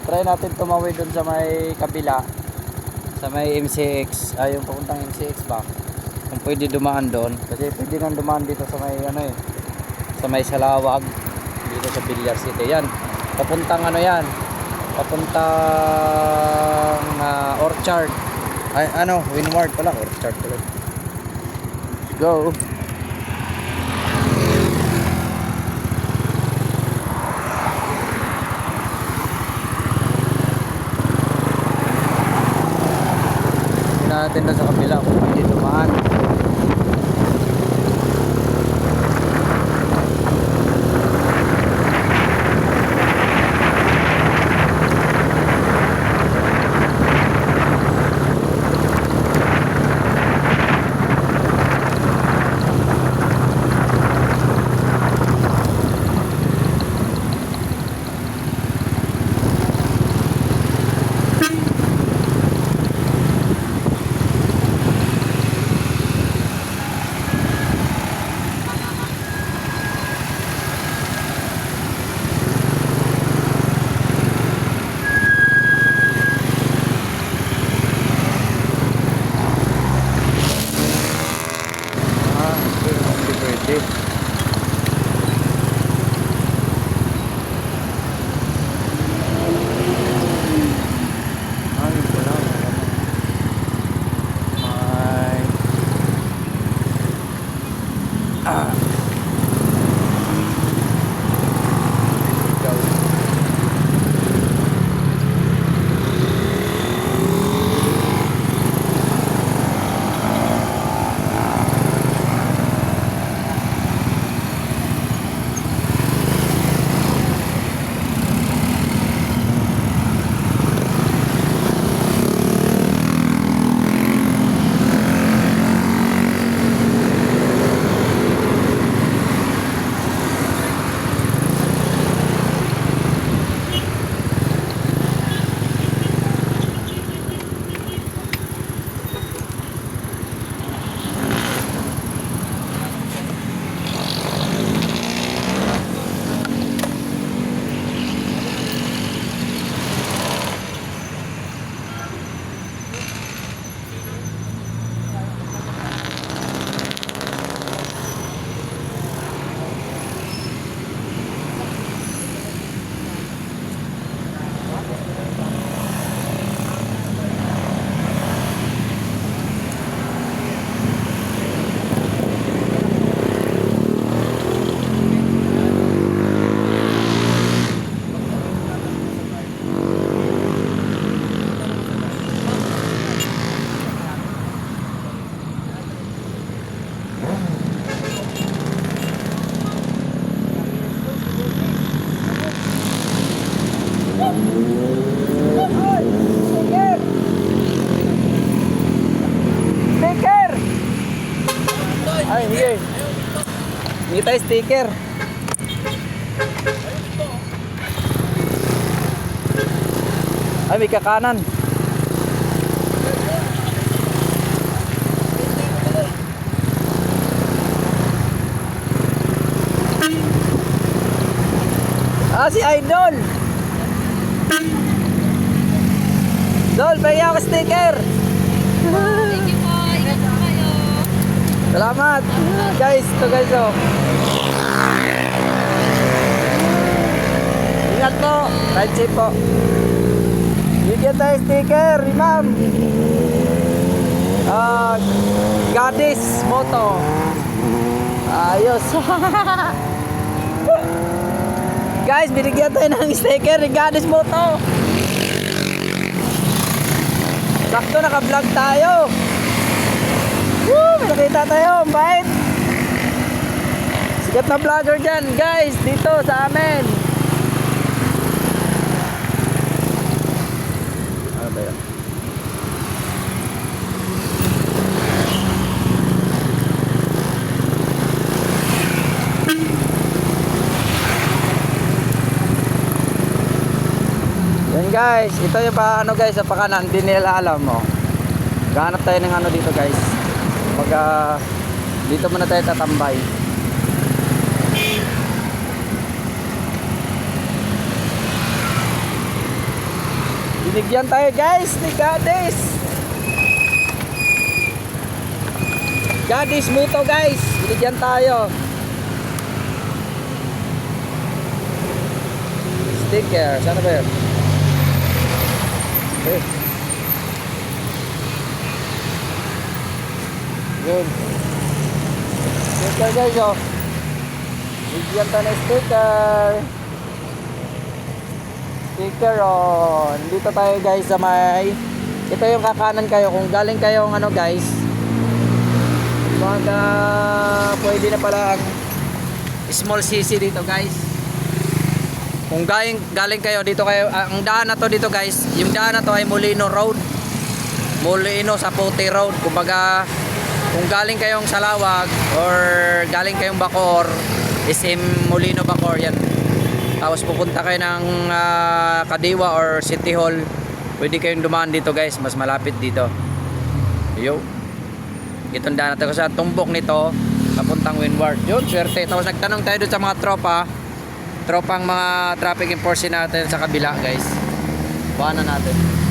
try natin tumawid dun sa may kabila, sa may MCX, yung papuntang MCX ba, kung pwede dumaan doon, kasi pwede nang dumaan dito sa may ano sa may Salawag, dito sa Villar City. Yan, papuntang ano yan, papuntang Orchard, Windward pala, Orchard pala. Let's go. Natin na sa kabila kung pwede dumaan. Ay, sige. Hindi tayo sticker. Ay, may kakanan. Si Idol. Dol, pahiya ako sticker. Thank you po. Ingat po kayo. Salamat. Guys, ito guys, oh. Ingat po. Ride safe po. Bigyan tayo sticker, ma'am. Goddess Moto. Ayos. Guys, binigyan tayo ng sticker ni Goddess Moto. Sakto, naka-vlog tayo. Woo! May nakita tayo, ang bait. Sikat na vlogger dyan, guys, dito sa amin. Ano ba yun? Yan guys, ito yung ano guys, sa pakanan, hindi nila alam mo. Gahanap tayo ng ano dito guys. Pag dito muna tayo tatambay. Binigyan tayo guys ni Gadis. Gadis Muto guys. Binigyan tayo. Sticker. Sana ba yun? Okay. Yun. Sticker guys oh. Bigyan tayo ng sticker. Sticker on. Dito tayo guys sa may. Ito yung kakanan kayo. Kung galing kayong ano guys. Mga pwede na pala ang small CC dito guys. Kung galing kayo dito kayo. Ang daan na to dito guys. Yung daan na to ay Molino Road. Molino sa Puti Road. Kumbaga kung galing kayong Salawag or galing kayong Bacoor, SM Molino Bacoor yan. Tapos pupunta kayo ng Kadiwa or City Hall, pwede kayong dumaan dito guys, mas malapit dito. Yo. Itong daan natin sa tumbok nito papuntang Windward. Yun, swerte. Tapos nagtanong tayo doon sa mga tropang mga traffic enforcement natin sa kabila guys. Buhanan natin.